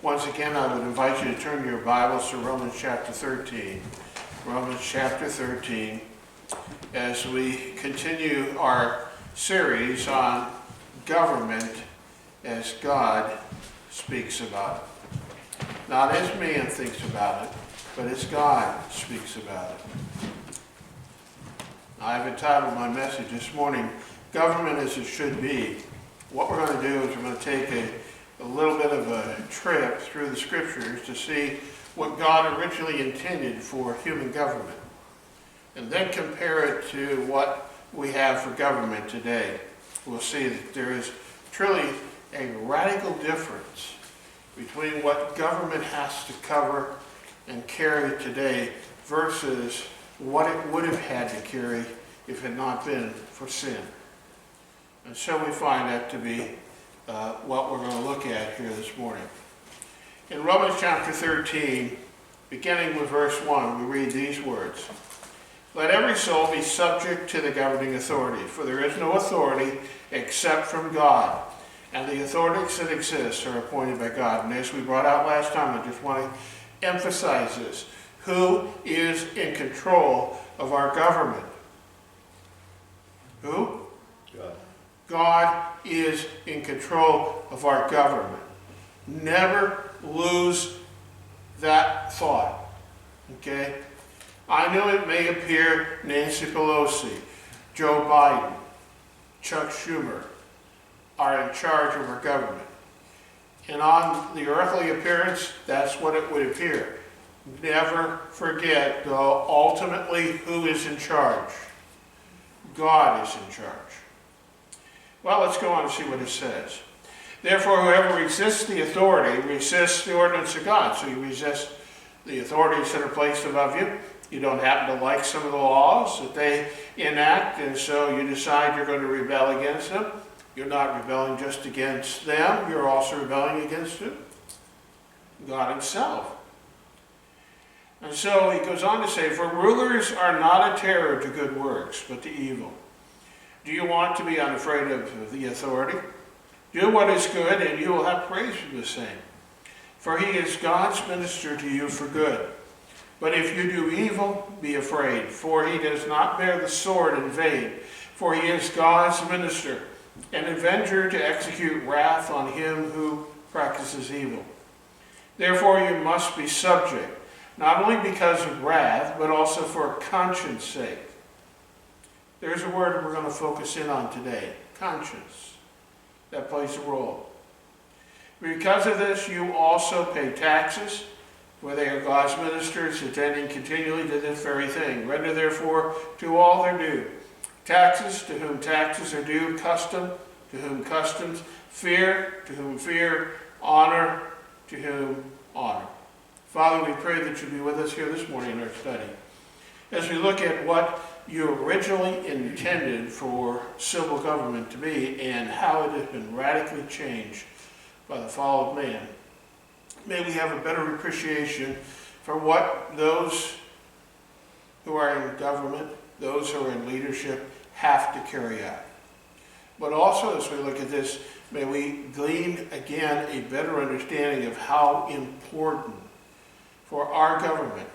Once again, I would invite you to turn your Bibles to Romans chapter 13. Romans chapter 13, as we continue our series on government as God speaks about it. Not as man thinks about it, but as God speaks about it. I've entitled my message this morning, Government as It Should Be. What we're going to do is we're going to take a little bit of a trip through the scriptures to see what God originally intended for human government, and then compare it to what we have for government today. We'll see that there is truly a radical difference between what government has to cover and carry today versus what it would have had to carry if it had not been for sin. And so we find that to be what we're going to look at here this morning. In Romans chapter 13, beginning with verse 1, we read these words. Let every soul be subject to the governing authority, for there is no authority except from God, and the authorities that exist are appointed by God. And as we brought out last time, I just want to emphasize this. Who is in control of our government? Who? God. God is in control of our government. Never lose that thought. Okay? I know it may appear Nancy Pelosi, Joe Biden, Chuck Schumer are in charge of our government. And on the earthly appearance, that's what it would appear. Never forget, though, ultimately who is in charge. God is in charge. Well, let's go on and see what it says. Therefore, whoever resists the authority resists the ordinance of God. So you resist the authorities that are placed above you. You don't happen to like some of the laws that they enact, and so you decide you're going to rebel against them. You're not rebelling just against them. You're also rebelling against who? God himself. And so he goes on to say, for rulers are not a terror to good works, but to evil. Do you want to be unafraid of the authority? Do what is good, and you will have praise for the same. For he is God's minister to you for good. But if you do evil, be afraid, for he does not bear the sword in vain. For he is God's minister, an avenger to execute wrath on him who practices evil. Therefore you must be subject, not only because of wrath, but also for conscience sake. There's a word we're going to focus in on today, conscience. That plays a role. Because of this, you also pay taxes, for they are God's ministers, attending continually to this very thing. Render therefore to all their due. Taxes, to whom taxes are due, custom, to whom customs, fear, to whom fear, honor, to whom honor. Father, we pray that you be with us here this morning in our study, as we look at what you originally intended for civil government to be and how it has been radically changed by the fall of man. May we have a better appreciation for what those who are in government, those who are in leadership, have to carry out. But also, as we look at this, may we glean again a better understanding of how important for our government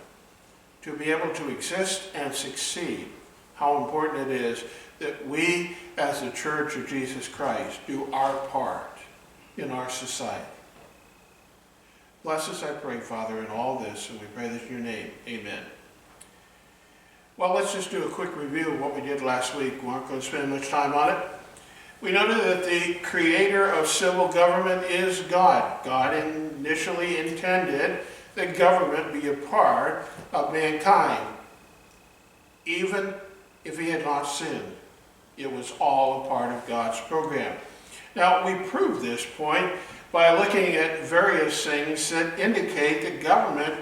to be able to exist and succeed, how important it is that we as the Church of Jesus Christ do our part in our society. Bless us, I pray, Father, in all this, and we pray this in your name. Amen. Well, let's just do a quick review of what we did last week. We aren't going to spend much time on it. We noted that the creator of civil government is God. God initially intended that government be a part of mankind, even if he had not sinned. It was all a part of God's program. Now, we prove this point by looking at various things that indicate that government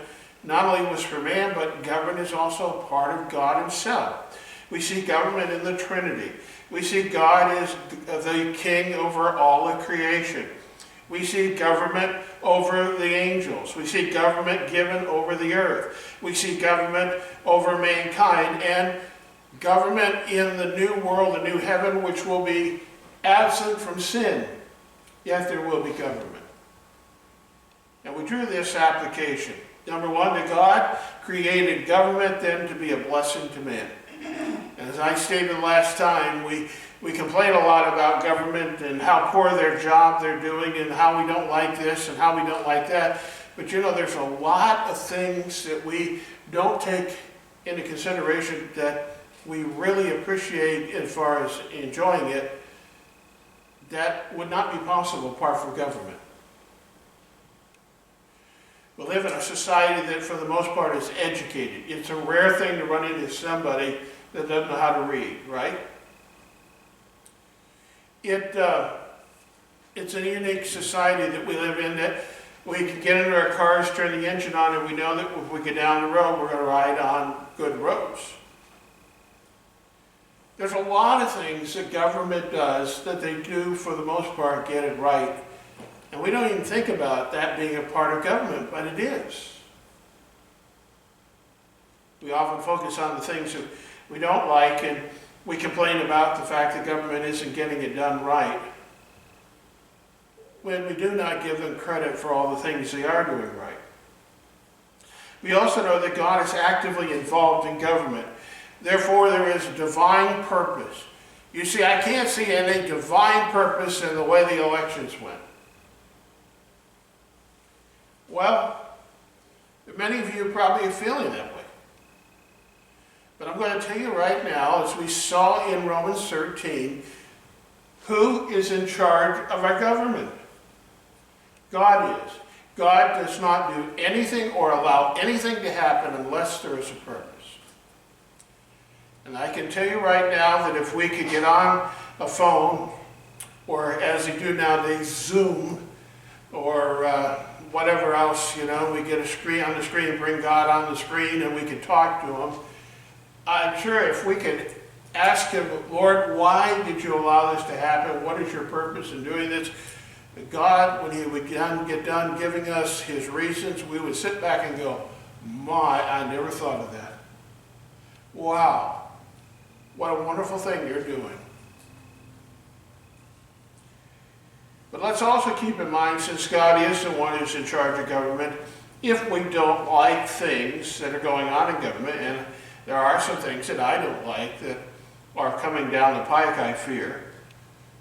not only was for man, but government is also a part of God himself. We see government in the Trinity. We see God as the king over all of creation. We see government over the angels. We see government given over the earth. We see government over mankind, and government in the new world, the new heaven, which will be absent from sin. Yet there will be government. And we drew this application. Number one, that God created government then to be a blessing to man. As I stated last time, we complain a lot about government and how poor their job they're doing and how we don't like this and how we don't like that. But you know, there's a lot of things that we don't take into consideration that we really appreciate as far as enjoying it, that would not be possible apart from government. We live in a society that for the most part is educated. It's a rare thing to run into somebody that doesn't know how to read, right? It's a unique society that we live in, that we can get into our cars, turn the engine on, and we know that if we get down the road, we're going to ride on good roads. There's a lot of things that government does that they do, for the most part, get it right. And we don't even think about that being a part of government, but it is. We often focus on the things that we don't like, and we complain about the fact that government isn't getting it done right, when we do not give them credit for all the things they are doing right. We also know that God is actively involved in government. Therefore, there is divine purpose. You see, I can't see any divine purpose in the way the elections went. Well, many of you probably are feeling that way. But I'm going to tell you right now, as we saw in Romans 13, who is in charge of our government? God is. God does not do anything or allow anything to happen unless there is a purpose. And I can tell you right now that if we could get on a phone, or as they do nowadays, Zoom, or whatever else, you know, we get a screen on the screen, bring God on the screen, and we can talk to him. I'm sure if we could ask him, Lord, why did you allow this to happen? What is your purpose in doing this? God, when he would get done giving us his reasons, we would sit back and go, my, I never thought of that. Wow, what a wonderful thing you're doing. But let's also keep in mind, since God is the one who's in charge of government, if we don't like things that are going on in government, and there are some things that I don't like that are coming down the pike, I fear,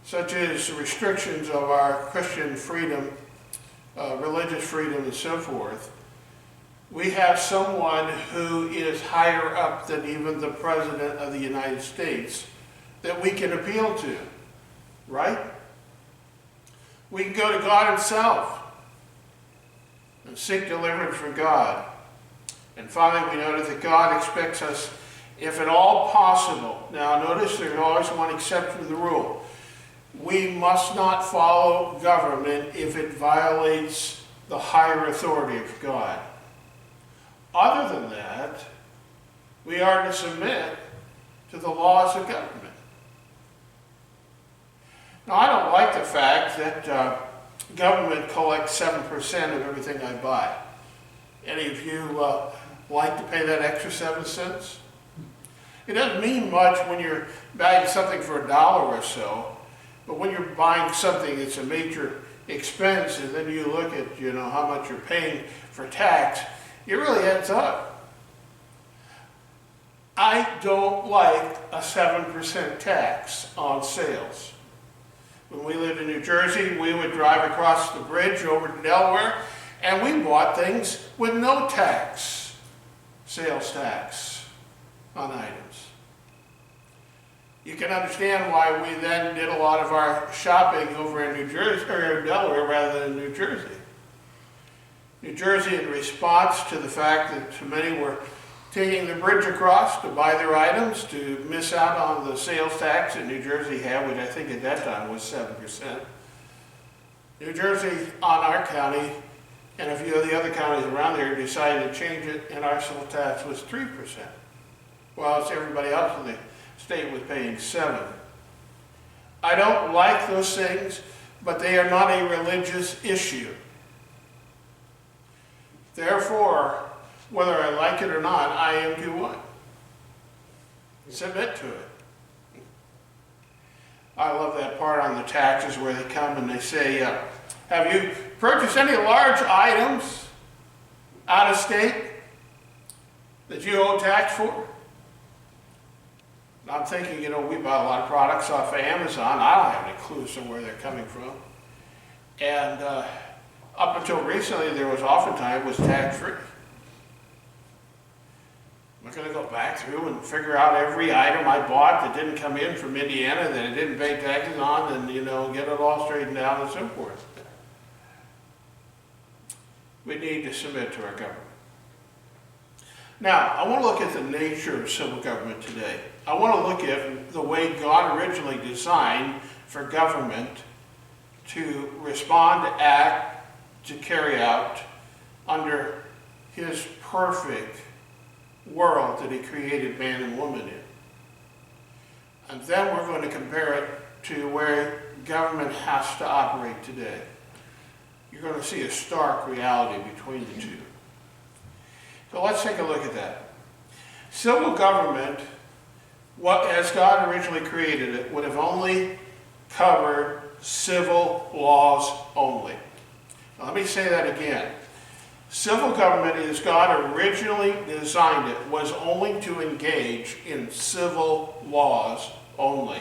such as restrictions of our Christian freedom, religious freedom, and so forth, we have someone who is higher up than even the President of the United States that we can appeal to, right? We can go to God himself and seek deliverance from God. And finally, we noted that God expects us, if at all possible, now notice there's always one exception to the rule. We must not follow government if it violates the higher authority of God. Other than that, we are to submit to the laws of government. Now, I don't like the fact that government collects 7% of everything I buy. Any of you like to pay that extra 7 cents? It doesn't mean much when you're buying something for $1 or so, but when you're buying something that's a major expense, and then you look at, you know, how much you're paying for tax, it really adds up. I don't like a 7% tax on sales. When we lived in New Jersey, we would drive across the bridge over to Delaware, and we bought things with no tax, sales tax on items. You can understand why we then did a lot of our shopping over in New Jersey, or in Delaware rather than New Jersey. New Jersey, in response to the fact that many were taking the bridge across to buy their items, to miss out on the sales tax that New Jersey had, which I think at that time was 7%. New Jersey, on our county, and a few of the other counties around there, decided to change it, and our sales tax was 3%. While everybody else in the state was paying 7%. I don't like those things, but they are not a religious issue. Therefore, whether I like it or not, I am to what? Submit to it. I love that part on the taxes where they come and they say, Have you purchased any large items out of state that you owe tax for? I'm thinking, we buy a lot of products off of Amazon. I don't have any clue as to where they're coming from. And up until recently, there was oftentimes was tax-free. I'm going to go back through and figure out every item I bought that didn't come in from Indiana that I didn't pay taxes on and, get it all straightened out and so forth. We need to submit to our government. Now, I want to look at the nature of civil government today. I want to look at the way God originally designed for government to respond, to act, to carry out under His perfect world that He created man and woman in. And then we're going to compare it to where government has to operate today. You're going to see a stark reality between the two. So let's take a look at that. Civil government, as God originally created it, would have only covered civil laws only. Now, let me say that again. Civil government, as God originally designed it, was only to engage in civil laws only.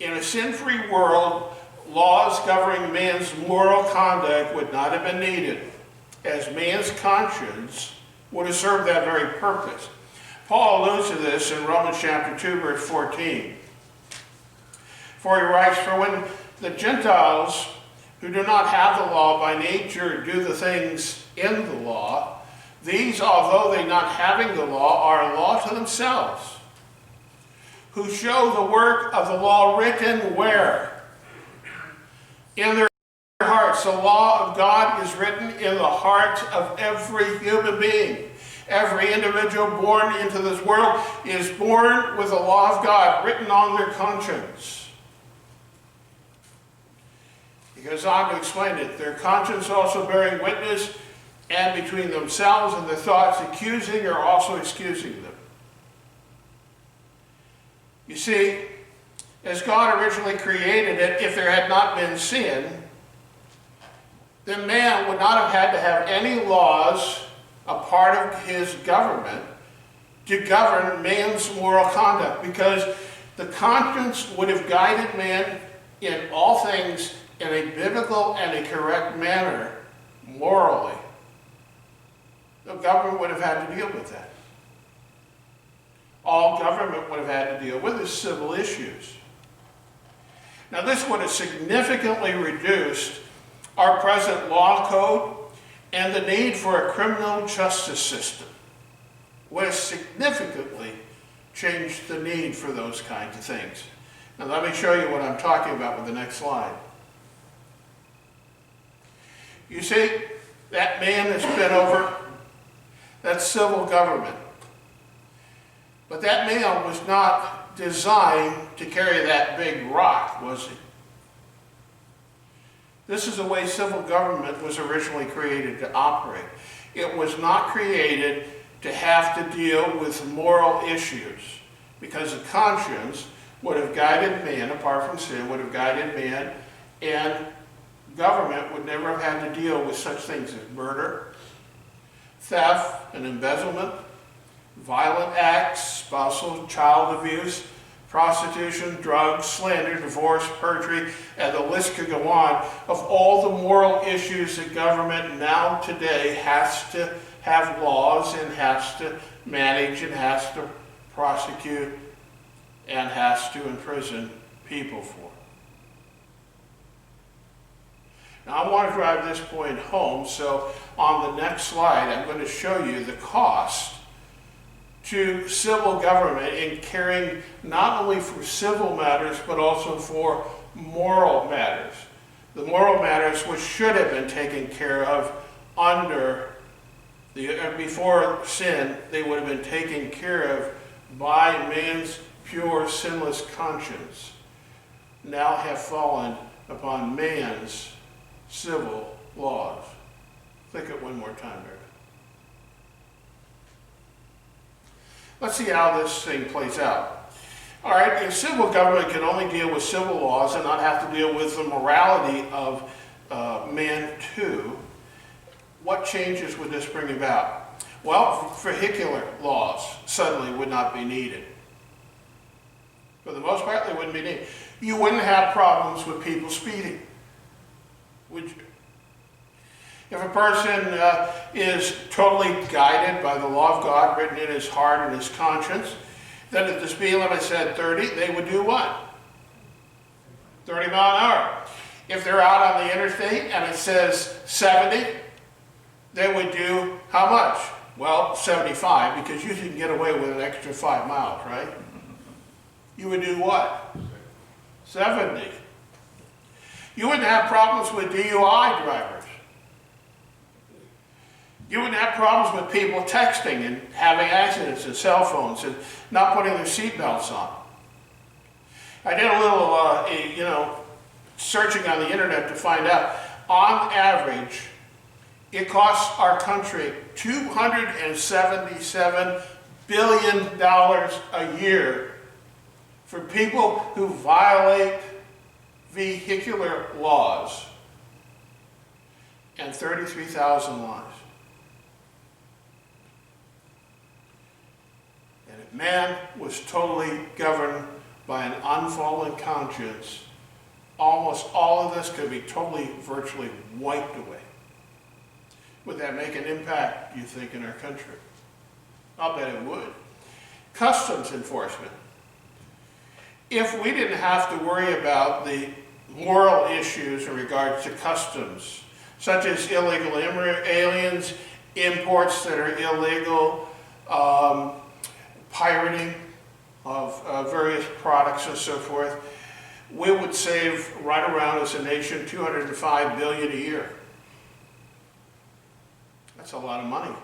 In a sin-free world, laws governing man's moral conduct would not have been needed, as man's conscience would have served that very purpose. Paul alludes to this in Romans chapter 2, verse 14. For he writes, "For when the Gentiles who do not have the law by nature do the things in the law, these, although they not having the law, are a law to themselves, who show the work of the law written where? In their hearts." The law of God is written in the hearts of every human being. Every individual born into this world is born with the law of God written on their conscience. He goes on to explain it. Their conscience also bearing witness, and between themselves and their thoughts accusing or also excusing them. You see, as God originally created it, if there had not been sin, then man would not have had to have any laws, a part of his government, to govern man's moral conduct, because the conscience would have guided man in all things in a biblical and a correct manner, morally. The government would have had to deal with that. All government would have had to deal with is civil issues. Now, this would have significantly reduced our present law code and the need for a criminal justice system. Would have significantly changed the need for those kinds of things. Now, let me show you what I'm talking about with the next slide. You see, that man that's been over, that's civil government. But that man was not designed to carry that big rock, was he? This is the way civil government was originally created to operate. It was not created to have to deal with moral issues, because the conscience would have guided man, apart from sin, would have guided man, and government would never have had to deal with such things as murder, theft and embezzlement, violent acts, spousal child abuse, prostitution, drugs, slander, divorce, perjury, and the list could go on of all the moral issues that government now today has to have laws and has to manage and has to prosecute and has to imprison people for. Now, I want to drive this point home, so on the next slide I'm going to show you the cost to civil government in caring not only for civil matters but also for moral matters. The moral matters which should have been taken care of before sin, they would have been taken care of by man's pure, sinless conscience, now have fallen upon man's civil laws. Click it one more time, Eric. Let's see how this thing plays out. All right, if civil government can only deal with civil laws and not have to deal with the morality of man too, what changes would this bring about? Well, vehicular laws suddenly would not be needed. For the most part, they wouldn't be needed. You wouldn't have problems with people speeding, would you? If a person is totally guided by the law of God written in his heart and his conscience, then if the speed limit said 30, they would do what? 30 mile an hour. If they're out on the interstate and it says 70, they would do how much? Well, 75, because you can get away with an extra 5 miles, right? You would do what? 70. You wouldn't have problems with DUI drivers. You wouldn't have problems with people texting and having accidents and cell phones and not putting their seatbelts on. I did a little, searching on the internet to find out. On average, it costs our country $277 billion a year for people who violate vehicular laws, and 33,000 lives. And if man was totally governed by an unfallen conscience, almost all of this could be totally, virtually wiped away. Would that make an impact, you think, in our country? I'll bet it would. Customs enforcement. If we didn't have to worry about the moral issues in regards to customs, such as illegal aliens, imports that are illegal, pirating of various products and so forth, we would save right around as a nation $205 billion a year. That's a lot of money.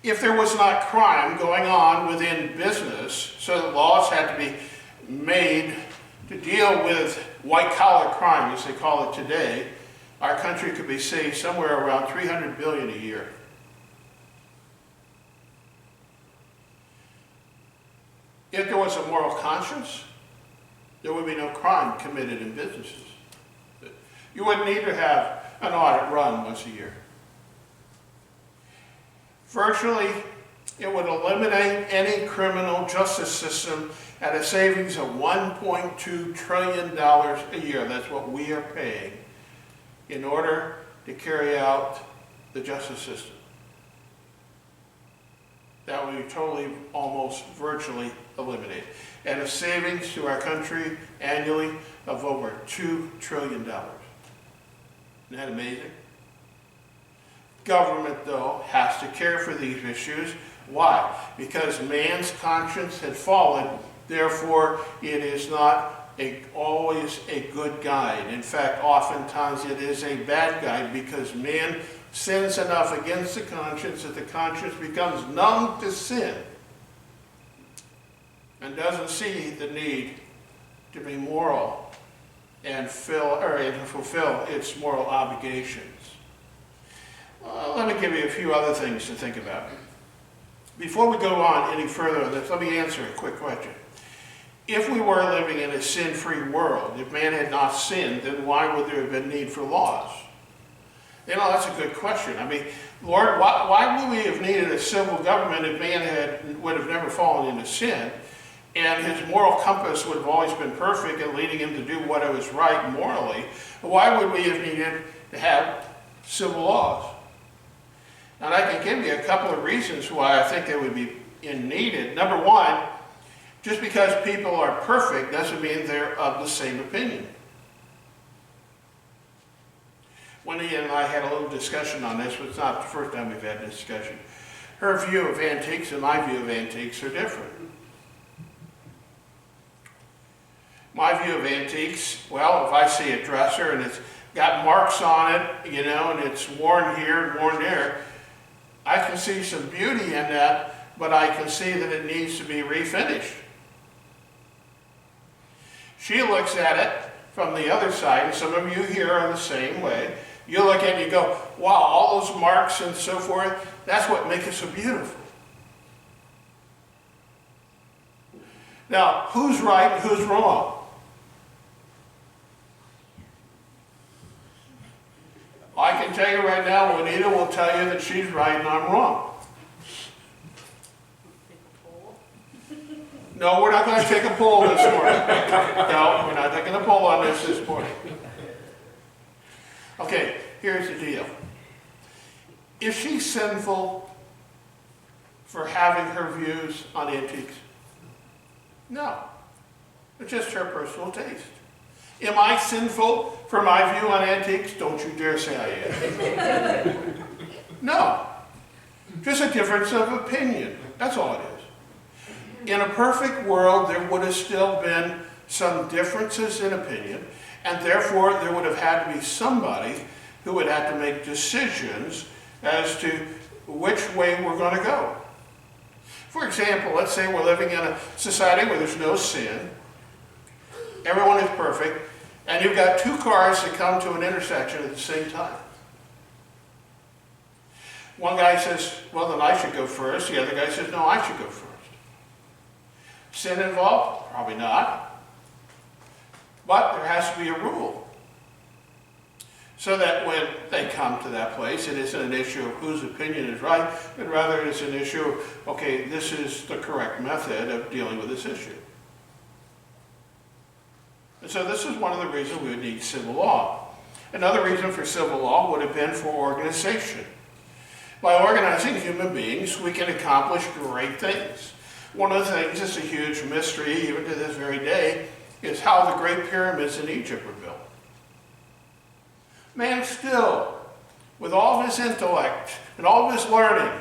If there was not crime going on within business, so that laws had to be made to deal with white-collar crime, as they call it today, our country could be saved somewhere around $300 billion a year. If there was a moral conscience, there would be no crime committed in businesses. You wouldn't need to have an audit run once a year. Virtually, it would eliminate any criminal justice system at a savings of $1.2 trillion a year. That's what we are paying in order to carry out the justice system. That would be totally, almost virtually eliminated. And a savings to our country annually of over $2 trillion. Isn't that amazing? Government, though, has to care for these issues. Why? Because man's conscience had fallen, therefore it is not always a good guide. In fact, oftentimes it is a bad guide, because man sins enough against the conscience that the conscience becomes numb to sin and doesn't see the need to be moral and to fulfill its moral obligations. Let me give you a few other things to think about. Before we go on any further on this, let me answer a quick question. If we were living in a sin-free world, if man had not sinned, then why would there have been need for laws? That's a good question. I mean, Lord, why would we have needed a civil government if man would have never fallen into sin, and his moral compass would have always been perfect and leading him to do what was right morally? Why would we have needed to have civil laws? And I can give you a couple of reasons why I think they would be needed. Number one, just because people are perfect doesn't mean they're of the same opinion. Wendy and I had a little discussion on this, but it's not the first time we've had this discussion. Her view of antiques and my view of antiques are different. My view of antiques, well, if I see a dresser and it's got marks on it, and it's worn here and worn there, I can see some beauty in that, but I can see that it needs to be refinished. She looks at it from the other side, and some of you here are the same way. You look at it and you go, wow, all those marks and so forth, that's what makes it so beautiful. Now, who's right and who's wrong? I can tell you right now, Juanita will tell you that she's right and I'm wrong. No, we're not going to take a poll this morning. No, we're not taking a poll on this morning. Okay, here's the deal. Is she sinful for having her views on antiques? No. It's just her personal taste. Am I sinful for my view on antiques? Don't you dare say I am. No. Just a difference of opinion. That's all it is. In a perfect world, there would have still been some differences in opinion, and therefore there would have had to be somebody who would have to make decisions as to which way we're going to go. For example, let's say we're living in a society where there's no sin, everyone is perfect, and you've got two cars that come to an intersection at the same time. One guy says, well, then I should go first. The other guy says, no, I should go first. Sin involved? Probably not. But there has to be a rule. So that when they come to that place, it isn't an issue of whose opinion is right, but rather it's an issue of, okay, this is the correct method of dealing with this issue. And so this is one of the reasons we would need civil law. Another reason for civil law would have been for organization. By organizing human beings, we can accomplish great things. One of the things that's a huge mystery, even to this very day, is how the great pyramids in Egypt were built. Man still, with all of his intellect and all of his learning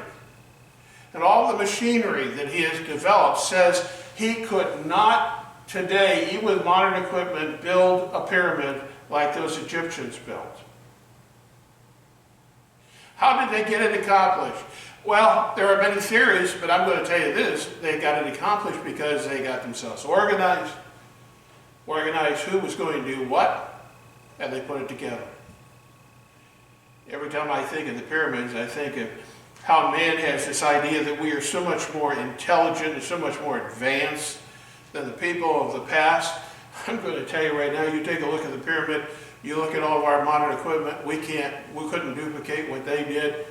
and all the machinery that he has developed, says he could not today, even with modern equipment, build a pyramid like those Egyptians built. How did they get it accomplished? Well, there are many theories, but I'm going to tell you this. They got it accomplished because they got themselves organized who was going to do what, and they put it together. Every time I think of the pyramids, I think of how man has this idea that we are so much more intelligent and so much more advanced than the people of the past. I'm going to tell you right now, you take a look at the pyramid, you look at all of our modern equipment, we couldn't duplicate what they did,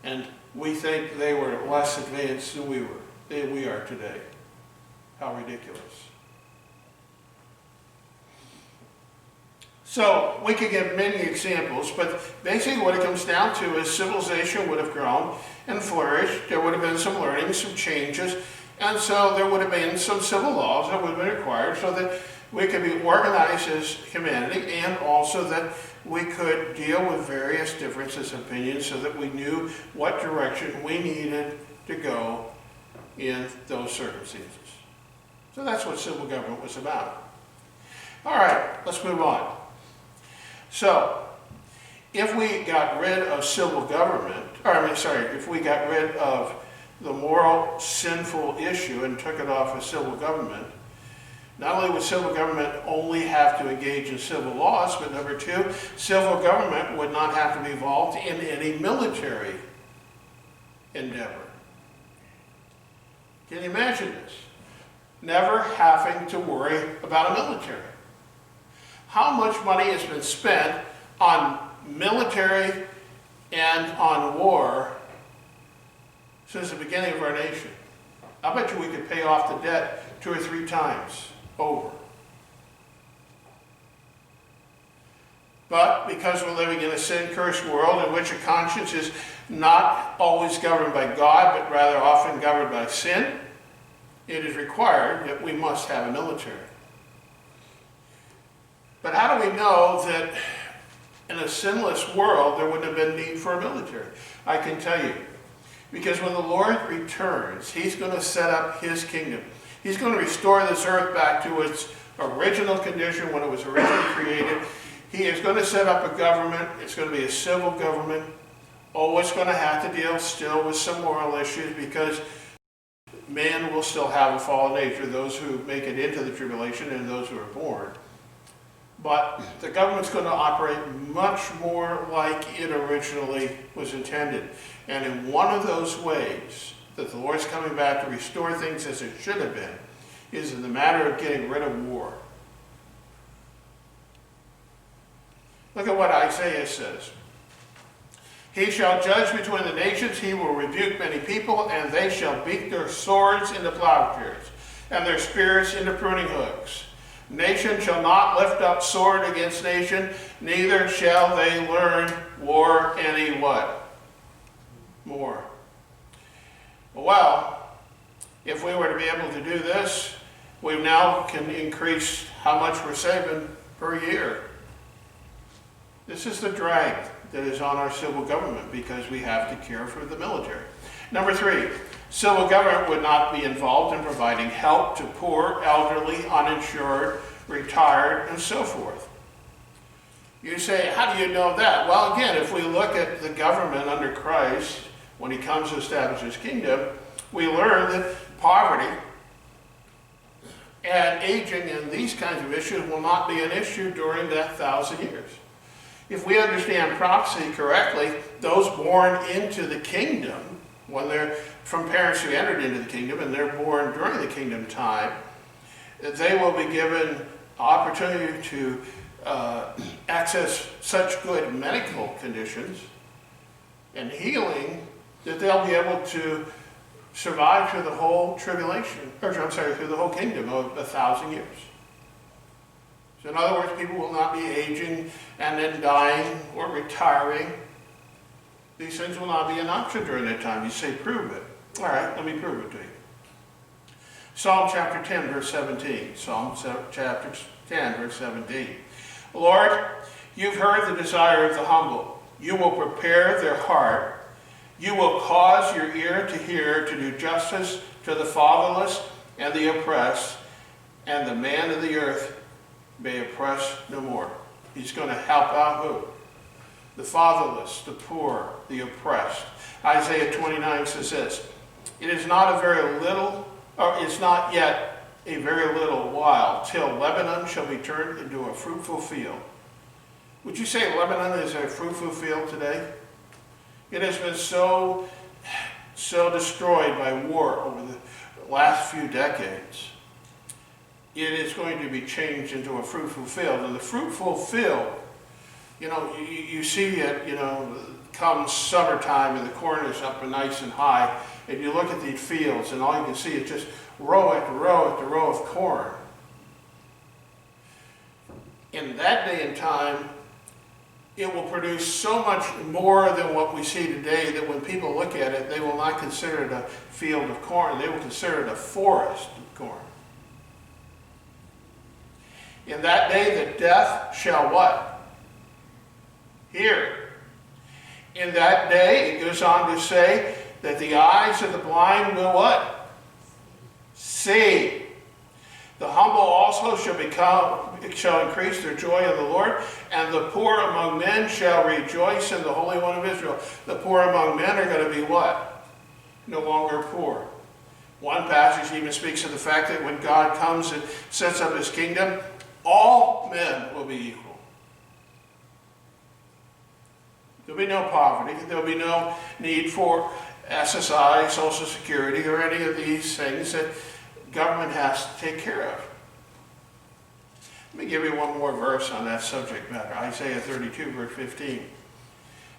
and we think they were less advanced than we are today. How ridiculous. So we could give many examples, but basically what it comes down to is civilization would have grown and flourished. There would have been some learning, some changes, and so there would have been some civil laws that would have been required so that we could be organized as humanity, and also that we could deal with various differences of opinion so that we knew what direction we needed to go in those circumstances. So that's what civil government was about. All right, let's move on. So, if we got rid of civil government, if we got rid of the moral sinful issue and took it off of civil government, not only would civil government only have to engage in civil laws, but number two, civil government would not have to be involved in any military endeavor. Can you imagine this? Never having to worry about a military. How much money has been spent on military and on war since the beginning of our nation? I bet you we could pay off the debt 2 or 3 times over. But because we're living in a sin-cursed world in which a conscience is not always governed by God, but rather often governed by sin, it is required that we must have a military. But how do we know that in a sinless world there wouldn't have been need for a military? I can tell you. Because when the Lord returns, He's going to set up His kingdom. He's going to restore this earth back to its original condition when it was originally created. He is going to set up a government. It's going to be a civil government. Oh, it's going to have to deal still with some moral issues because man will still have a fallen nature, those who make it into the tribulation and those who are born. But the government's going to operate much more like it originally was intended. And in one of those ways that the Lord's coming back to restore things as it should have been is in the matter of getting rid of war. Look at what Isaiah says. He shall judge between the nations. He will rebuke many people, and they shall beat their swords into plowshares, and their spears into pruning hooks. Nation shall not lift up sword against nation, neither shall they learn war any what? More. Well, if we were to be able to do this, we now can increase how much we're saving per year. This is the drag that is on our civil government because we have to care for the military. Number 3, civil government would not be involved in providing help to poor, elderly, uninsured, retired, and so forth. You say, how do you know that? Well, again, if we look at the government under Christ, when he comes to establish his kingdom, we learn that poverty and aging and these kinds of issues will not be an issue during that 1,000 years. If we understand prophecy correctly, those born into the kingdom, when they're from parents who entered into the kingdom and they're born during the kingdom time, they will be given opportunity to access such good medical conditions and healing that they'll be able to survive through the whole tribulation, or I'm sorry, through the whole kingdom of 1,000 years. So in other words, people will not be aging and then dying or retiring. These things will not be an option during that time. You say, prove it. All right, let me prove it to you. Psalm chapter 10, verse 17. Psalm chapter 10, verse 17. Lord, you've heard the desire of the humble. You will prepare their heart. You will cause your ear to hear, to do justice to the fatherless and the oppressed, and the man of the earth may oppress no more. He's going to help out who? The fatherless, the poor, the oppressed. Isaiah 29 says this, it is not yet a very little while till Lebanon shall be turned into a fruitful field. Would you say Lebanon is a fruitful field today? It has been so destroyed by war over the last few decades. It is going to be changed into a fruitful field. And the fruitful field, you see it, come summertime and the corn is up and nice and high, and you look at these fields and all you can see is just row after row after row of corn. In that day and time, it will produce so much more than what we see today that when people look at it, they will not consider it a field of corn. They will consider it a forest of corn. In that day, the deaf shall what? Hear. In that day, it goes on to say that the eyes of the blind will what? See. The humble also shall increase their joy in the Lord, and the poor among men shall rejoice in the Holy One of Israel. The poor among men are going to be what? No longer poor. One passage even speaks of the fact that when God comes and sets up his kingdom, all men will be equal. There'll be no poverty. There'll be no need for SSI, Social Security, or any of these things that government has to take care of. Let me give you one more verse on that subject matter. Isaiah 32, verse 15.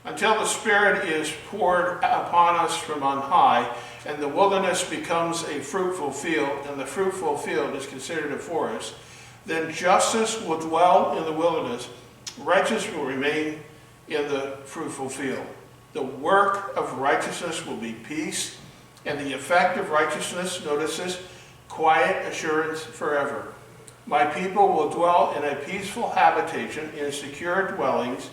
Until the Spirit is poured upon us from on high, and the wilderness becomes a fruitful field, and the fruitful field is considered a forest, then justice will dwell in the wilderness, righteousness will remain in the fruitful field. The work of righteousness will be peace, and the effect of righteousness, notice this, quiet assurance forever. My people will dwell in a peaceful habitation, in secure dwellings,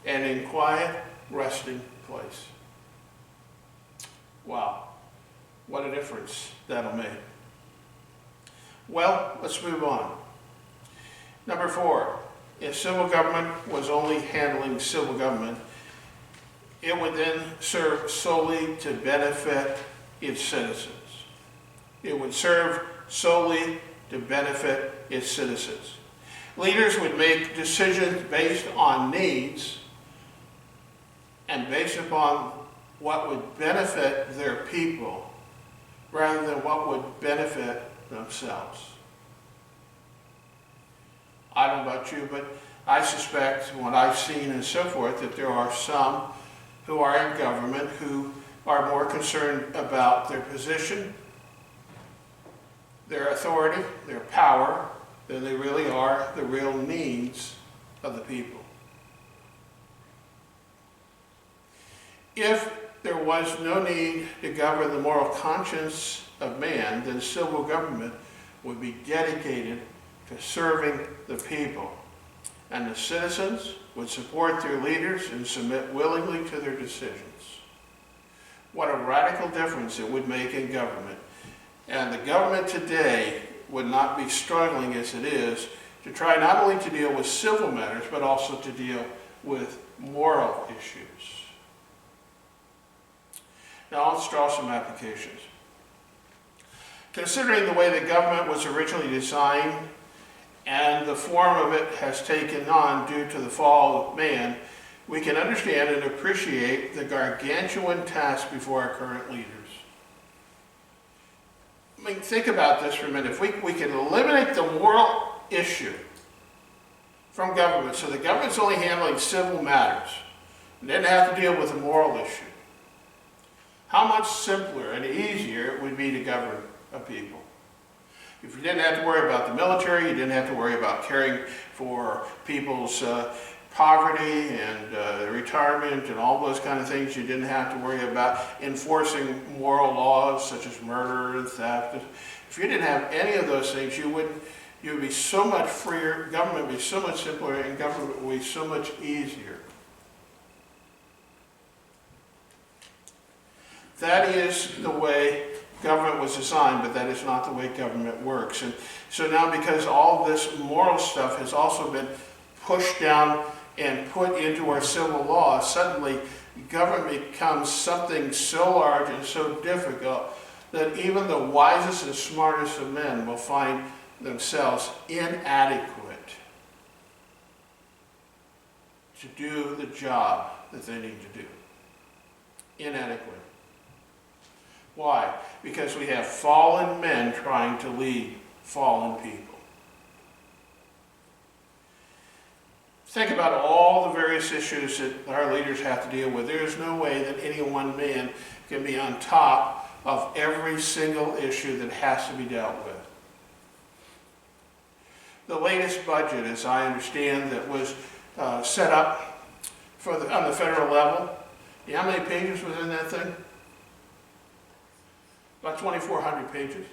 and in quiet resting place. Wow, what a difference that'll make. Well, let's move on. Number 4, if civil government was only handling civil government, it would then serve solely to benefit its citizens. It would serve solely to benefit its citizens. Leaders would make decisions based on needs and based upon what would benefit their people rather than what would benefit themselves. I don't know about you, but I suspect from what I've seen and so forth that there are some who are in government who are more concerned about their position, their authority, their power, than they really are the real needs of the people. If there was no need to govern the moral conscience of man, then civil government would be dedicated to serving the people, and the citizens would support their leaders and submit willingly to their decisions. What a radical difference it would make in government. And the government today would not be struggling as it is to try not only to deal with civil matters, but also to deal with moral issues. Now let's draw some applications. Considering the way the government was originally designed and the form of it has taken on due to the fall of man, we can understand and appreciate the gargantuan task before our current leaders. I mean, think about this for a minute. If we can eliminate the moral issue from government, so the government's only handling civil matters, and didn't have to deal with the moral issue, how much simpler and easier it would be to govern a people. If you didn't have to worry about the military, you didn't have to worry about caring for people's poverty and retirement and all those kind of things. You didn't have to worry about enforcing moral laws such as murder and theft. If you didn't have any of those things, you would be so much freer, government would be so much simpler, and government would be so much easier. That is the way government was designed, but that is not the way government works. And so now, because all this moral stuff has also been pushed down and put into our civil law, suddenly government becomes something so large and so difficult that even the wisest and smartest of men will find themselves inadequate to do the job that they need to do. Inadequate. Why? Because we have fallen men trying to lead fallen people. Think about all the various issues that our leaders have to deal with. There is no way that any one man can be on top of every single issue that has to be dealt with. The latest budget, as I understand, that was set up on the federal level, you know how many pages was in that thing? About 2,400 pages.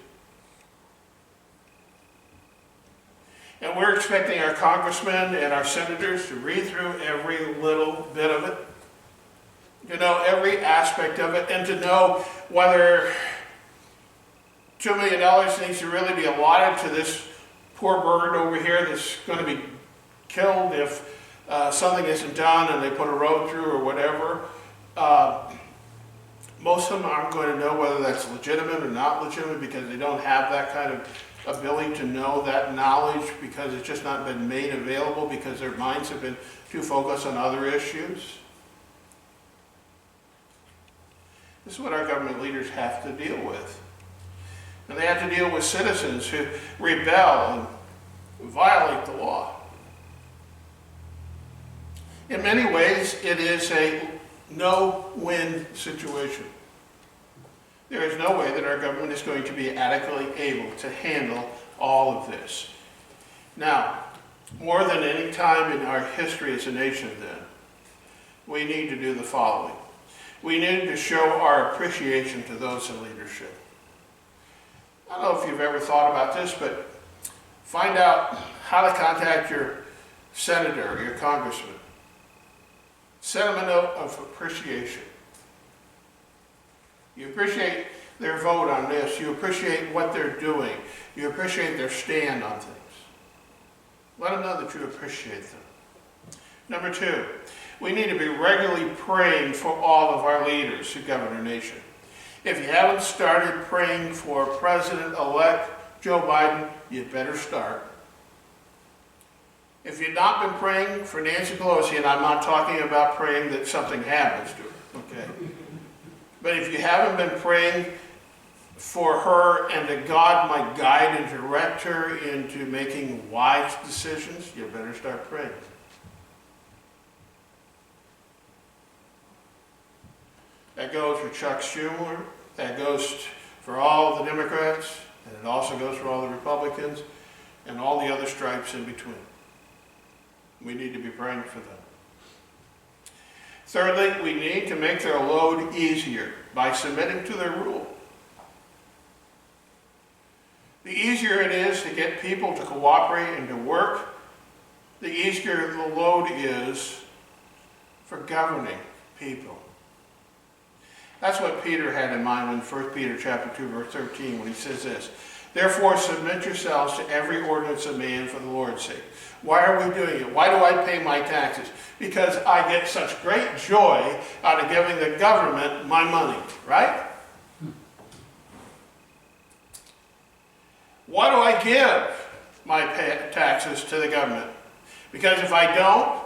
And we're expecting our congressmen and our senators to read through every little bit of it, to know every aspect of it, and to know whether $2 million needs to really be allotted to this poor bird over here that's going to be killed if something isn't done and they put a road through or whatever. Most of them aren't going to know whether that's legitimate or not legitimate because they don't have that kind of ability to know that knowledge, because it's just not been made available because their minds have been too focused on other issues. This is what our government leaders have to deal with. And they have to deal with citizens who rebel and violate the law. In many ways, it is a no-win situation. There is no way that our government is going to be adequately able to handle all of this. Now, more than any time in our history as a nation then, we need to do the following. We need to show our appreciation to those in leadership. I don't know if you've ever thought about this, but find out how to contact your senator or your congressman. Send them a note of appreciation. You appreciate their vote on this. You appreciate what they're doing. You appreciate their stand on things. Let them know that you appreciate them. Number 2, we need to be regularly praying for all of our leaders who govern our nation. If you haven't started praying for President-elect Joe Biden, you better start. If you've not been praying for Nancy Pelosi, and I'm not talking about praying that something happens to her, okay? But if you haven't been praying for her and that God might guide and direct her into making wise decisions, you better start praying. That goes for Chuck Schumer, that goes for all the Democrats, and it also goes for all the Republicans, and all the other stripes in between. We need to be praying for them. Thirdly, we need to make their load easier by submitting to their rule. The easier it is to get people to cooperate and to work, the easier the load is for governing people. That's what Peter had in mind in 1 Peter chapter 2, verse 13, when he says this, "Therefore submit yourselves to every ordinance of man for the Lord's sake." Why are we doing it? Why do I pay my taxes? Because I get such great joy out of giving the government my money, right? Why do I give my taxes to the government? Because if I don't,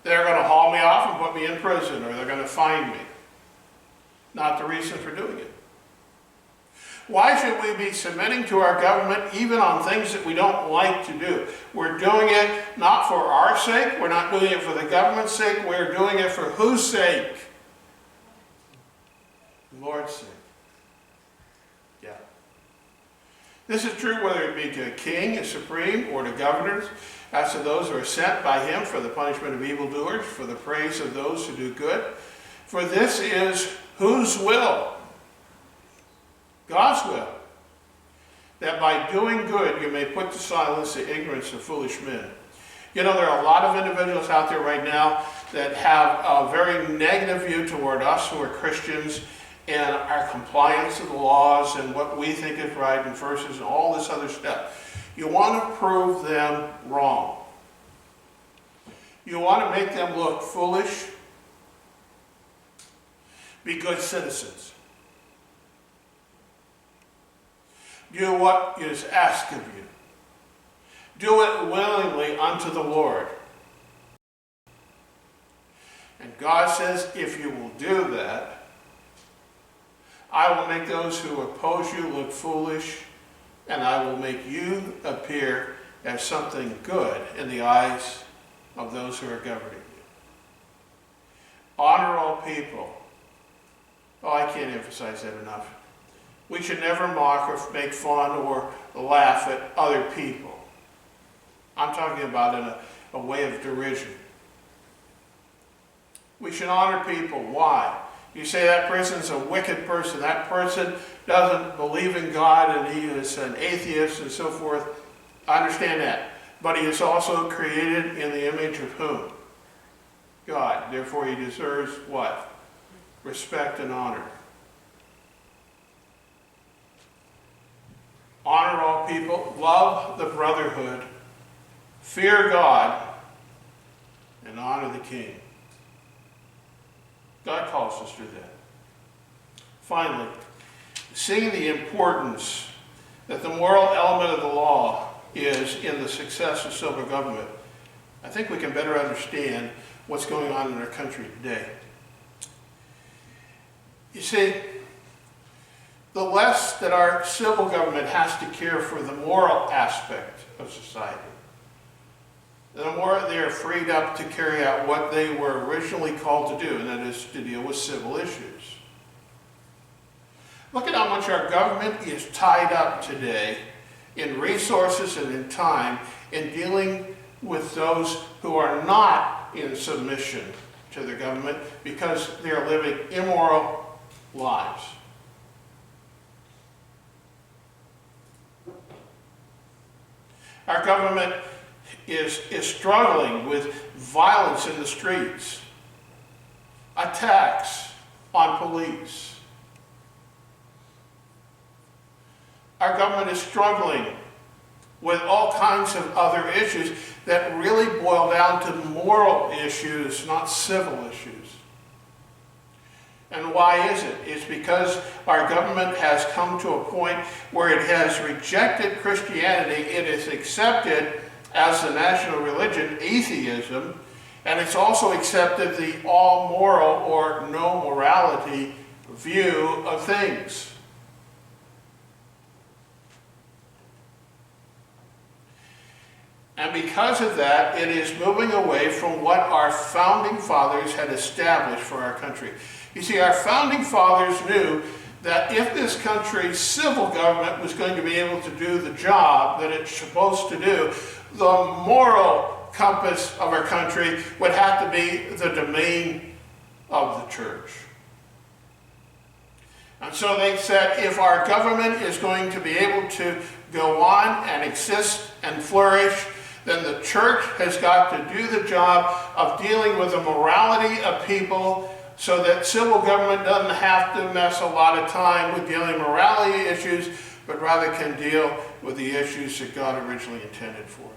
they're going to haul me off and put me in prison, or they're going to fine me. Not the reason for doing it. Why should we be submitting to our government even on things that we don't like to do? We're doing it not for our sake, we're not doing it for the government's sake, we're doing it for whose sake? The Lord's sake. Yeah. This is true whether it be to a king, a supreme, or to governors, as to those who are sent by him for the punishment of evildoers, for the praise of those who do good. For this is whose will? God's will. That by doing good you may put to silence the ignorance of foolish men. You know, there are a lot of individuals out there right now that have a very negative view toward us who are Christians and our compliance to the laws and what we think is right and verses and all this other stuff. You want to prove them wrong. You want to make them look foolish. Be good citizens. Do what is asked of you. Do it willingly unto the Lord. And God says, if you will do that, I will make those who oppose you look foolish, and I will make you appear as something good in the eyes of those who are governing you. Honor all people. Oh, I can't emphasize that enough. We should never mock or make fun or laugh at other people. I'm talking about in a way of derision. We should honor people. Why? You say that person's a wicked person, that person doesn't believe in God and he is an atheist and so forth. I understand that. But he is also created in the image of whom? God. Therefore he deserves what? Respect and honor. Honor all people, love the brotherhood, fear God, and honor the king. God calls us to that. Finally, seeing the importance that the moral element of the law is in the success of civil government, I think we can better understand what's going on in our country today. You see, the less that our civil government has to care for the moral aspect of society, the more they are freed up to carry out what they were originally called to do, and that is to deal with civil issues. Look at how much our government is tied up today in resources and in time in dealing with those who are not in submission to the government because they are living immoral lives. Our government is struggling with violence in the streets, attacks on police. Our government is struggling with all kinds of other issues that really boil down to moral issues, not civil issues. And why is it? It's because our government has come to a point where it has rejected Christianity. It is accepted as the national religion, atheism, and it's also accepted the all moral or no morality view of things. And because of that, it is moving away from what our founding fathers had established for our country. You see, our founding fathers knew that if this country's civil government was going to be able to do the job that it's supposed to do, the moral compass of our country would have to be the domain of the church. And so they said, if our government is going to be able to go on and exist and flourish, then the church has got to do the job of dealing with the morality of people so that civil government doesn't have to mess a lot of time with dealing with morality issues, but rather can deal with the issues that God originally intended for it.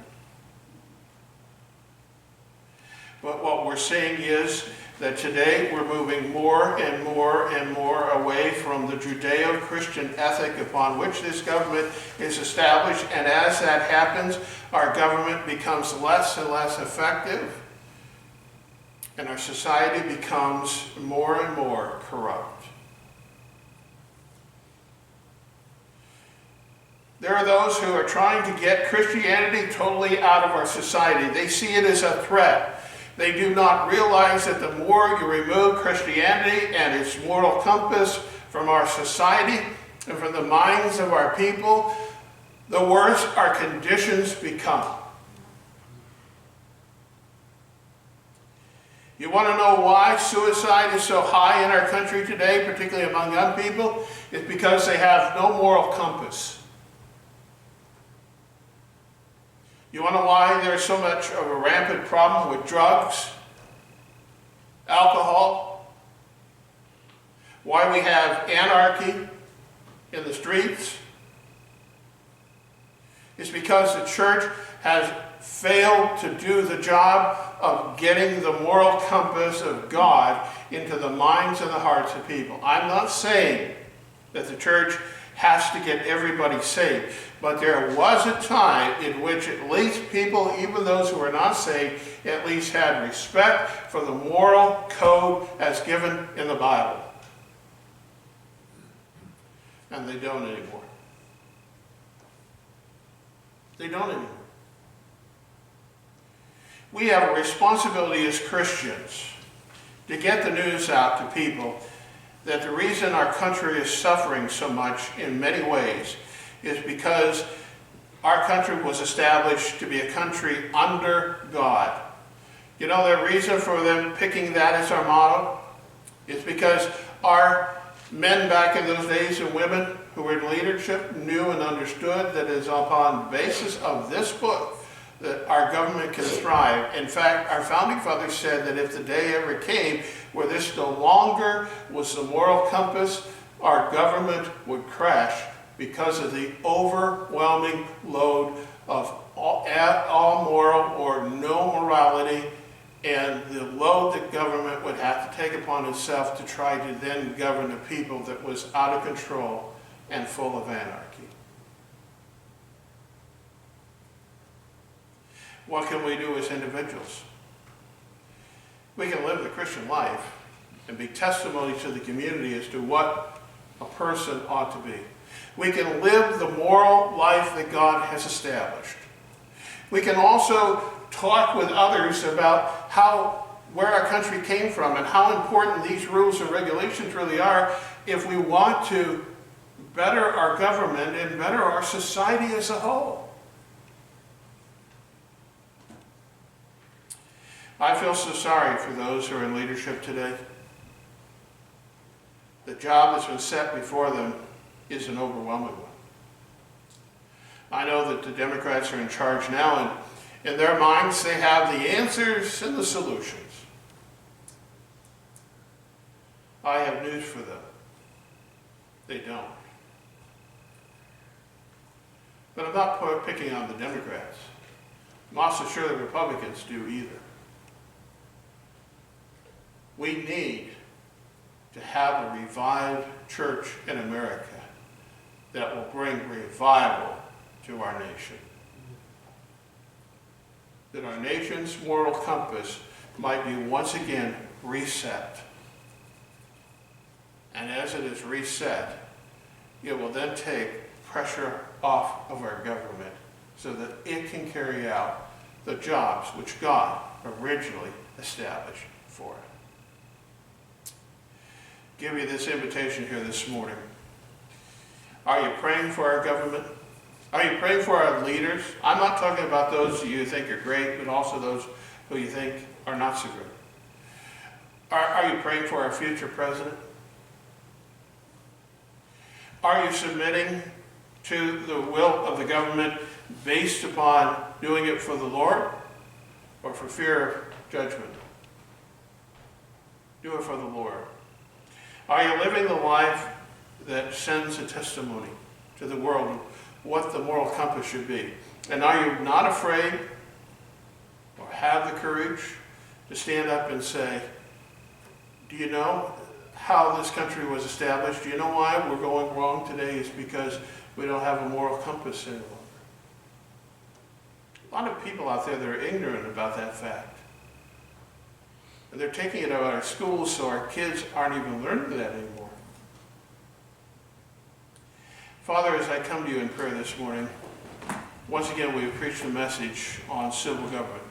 But what we're seeing is that today we're moving more and more and more away from the Judeo-Christian ethic upon which this government is established, and as that happens, our government becomes less and less effective, and our society becomes more and more corrupt. There are those who are trying to get Christianity totally out of our society. They see it as a threat. They do not realize that the more you remove Christianity and its moral compass from our society and from the minds of our people, the worse our conditions become. You want to know why suicide is so high in our country today, particularly among young people? It's because they have no moral compass. You want to know why there's so much of a rampant problem with drugs, alcohol, why we have anarchy in the streets? It's because the church has failed to do the job of getting the moral compass of God into the minds and the hearts of people. I'm not saying that the church has to get everybody saved, but there was a time in which at least people, even those who were not saved, at least had respect for the moral code as given in the Bible. And they don't anymore. They don't anymore. We have a responsibility as Christians to get the news out to people that the reason our country is suffering so much in many ways is because our country was established to be a country under God. You know the reason for them picking that as our motto? It's because our men back in those days and women who were in leadership knew and understood that it is upon the basis of this book that our government can thrive. In fact, our founding fathers said that if the day ever came where this no longer was the moral compass, our government would crash because of the overwhelming load of all moral or no morality, and the load that government would have to take upon itself to try to then govern a people that was out of control and full of anarchy. What can we do as individuals? We can live the Christian life and be testimony to the community as to what a person ought to be. We can live the moral life that God has established. We can also talk with others about where our country came from and how important these rules and regulations really are if we want to better our government and better our society as a whole. I feel so sorry for those who are in leadership today. The job that's been set before them is an overwhelming one. I know that the Democrats are in charge now, and in their minds they have the answers and the solutions. I have news for them. They don't. But I'm not picking on the Democrats. I'm also sure the Republicans do either. We need to have a revived church in America that will bring revival to our nation. That our nation's moral compass might be once again reset. And as it is reset, it will then take pressure off of our government so that it can carry out the jobs which God originally established for it. Give you this invitation here this morning. Are you praying for our government? Are you praying for our leaders? I'm not talking about those you think are great, but also those who you think are not so good. Are you praying for our future president? Are you submitting to the will of the government based upon doing it for the Lord or for fear of judgment? Do it for the Lord. Are you living the life that sends a testimony to the world of what the moral compass should be? And are you not afraid or have the courage to stand up and say, do you know how this country was established? Do you know why we're going wrong today? It's because we don't have a moral compass any longer. A lot of people out there that are ignorant about that fact. And they're taking it out of our schools, so our kids aren't even learning that anymore. Father, as I come to you in prayer this morning, once again we've preached a message on civil government.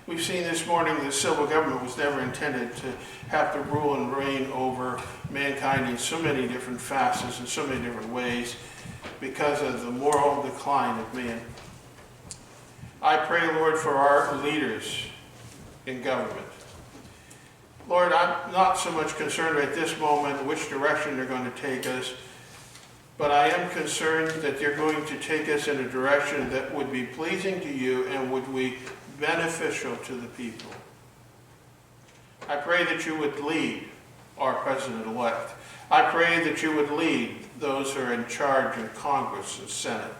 We've seen this morning that civil government was never intended to have to rule and reign over mankind in so many different facets and so many different ways because of the moral decline of man. I pray, Lord, for our leaders in government. Lord, I'm not so much concerned at this moment which direction they're going to take us, but I am concerned that they're going to take us in a direction that would be pleasing to you and would be beneficial to the people. I pray that you would lead our president-elect. I pray that you would lead those who are in charge in Congress and Senate.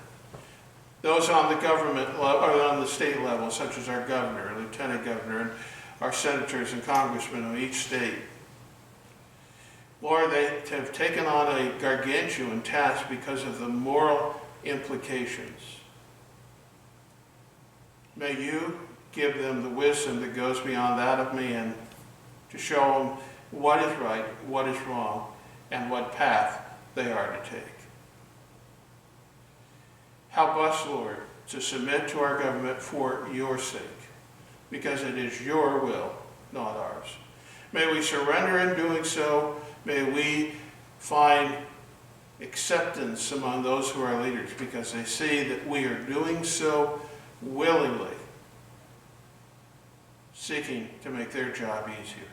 Those on the government or on the state level, such as our governor and lieutenant governor and our senators and congressmen of each state. Lord, they have taken on a gargantuan task because of the moral implications. May you give them the wisdom that goes beyond that of man to show them what is right, what is wrong, and what path they are to take. Help us, Lord, to submit to our government for your sake, because it is your will, not ours. May we surrender in doing so. May we find acceptance among those who are leaders, because they see that we are doing so willingly, seeking to make their job easier.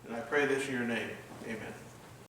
And I pray this in your name. Amen.